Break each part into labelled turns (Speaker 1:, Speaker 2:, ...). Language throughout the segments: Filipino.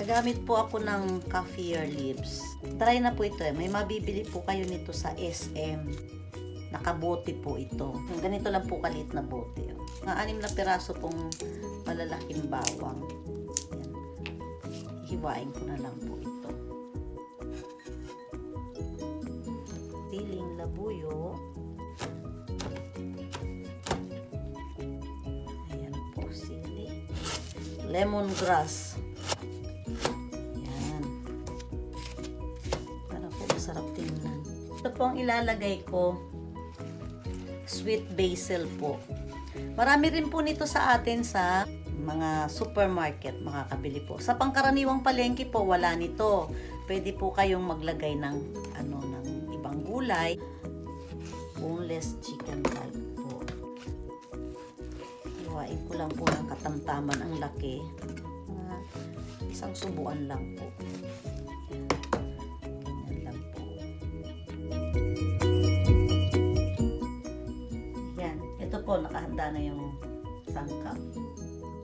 Speaker 1: Gagamit po ako ng kaffir leaves. Try na po ito eh. May mabibili po kayo nito sa SM. Nakabote po ito. Ganito lang po kalit na bote. Mga 6 na piraso pong malalaking bawang. Ayan. Hiwain ko na lang po ito. Siling labuyo. Ayan po, sili. Lemongrass. Ayan. Para po masarap tingnan. Ito po ang ilalagay ko. Sweet basil po. Marami rin po nito sa atin sa mga supermarket, makakabili po. Sa pangkaraniwang palengke po, wala nito. Pwede po kayong maglagay ng ng ibang gulay. Boneless chicken type po. Iwain ko lang po ng katamtaman ang laki. Isang subuan lang po. Ganyan lang po. Yan. Ito po, nakahanda na yung sangkap.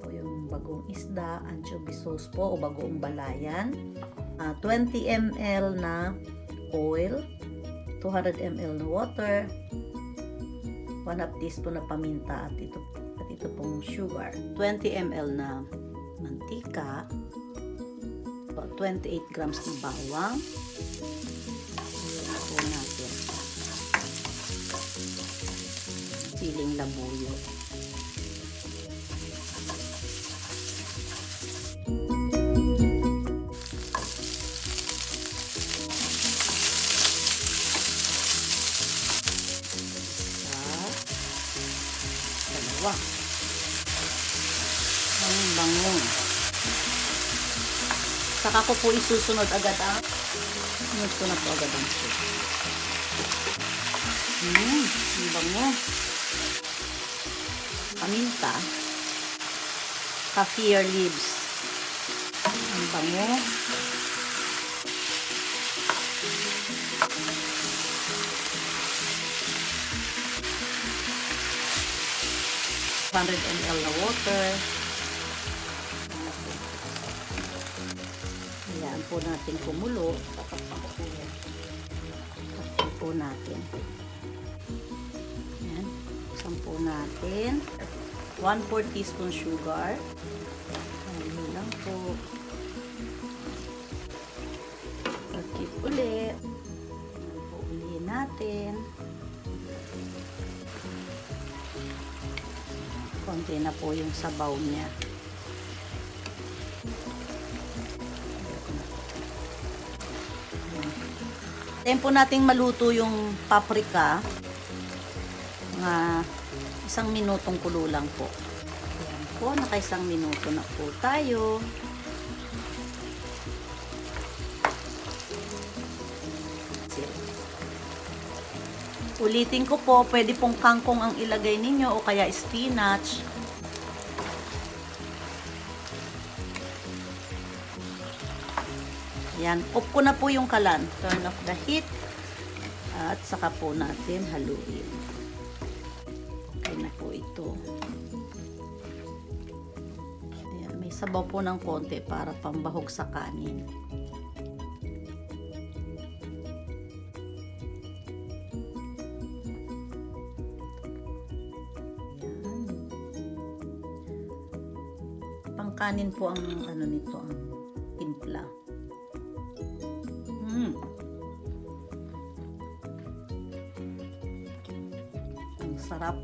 Speaker 1: Po yung bagoong isda, anchovy sauce po o bagoong balayan. 20 ml na oil, 200 ml na water, 1/2 teaspoon na paminta at ito pong sugar, 20 ml na mantika, 28 grams ng bawang. Ayan po natin. Siling labuyo. Dalawa. Ang bango. Saka ko po isusunod agad ang sunod ko na po agad ang soup. Ang bango. Paminta. Kaffir leaves. Ang bango. $100 ml na water. Ayan po natin kumulo. Tatakpan po natin. Ayan. Buksan po natin. 1/4 teaspoon sugar. Ayan lang po. Takip ulit. Ulihin natin. Konti na po yung sabaw niya. Tayo po nating maluto yung paprika. Mga 1 minutong kulo lang po. Ayan po, naka 1 minuto na po tayo. Ulitin ko po, pwede pong kangkong ang ilagay ninyo o kaya spinach. Yan, off ko na po yung kalan. Turn off the heat. At saka po natin haluin. Okay na po ito. Ayan, may sabaw po ng konti para pambahog sa kanin. Pangkanin po ang nito, ang timpla. Ang sarap.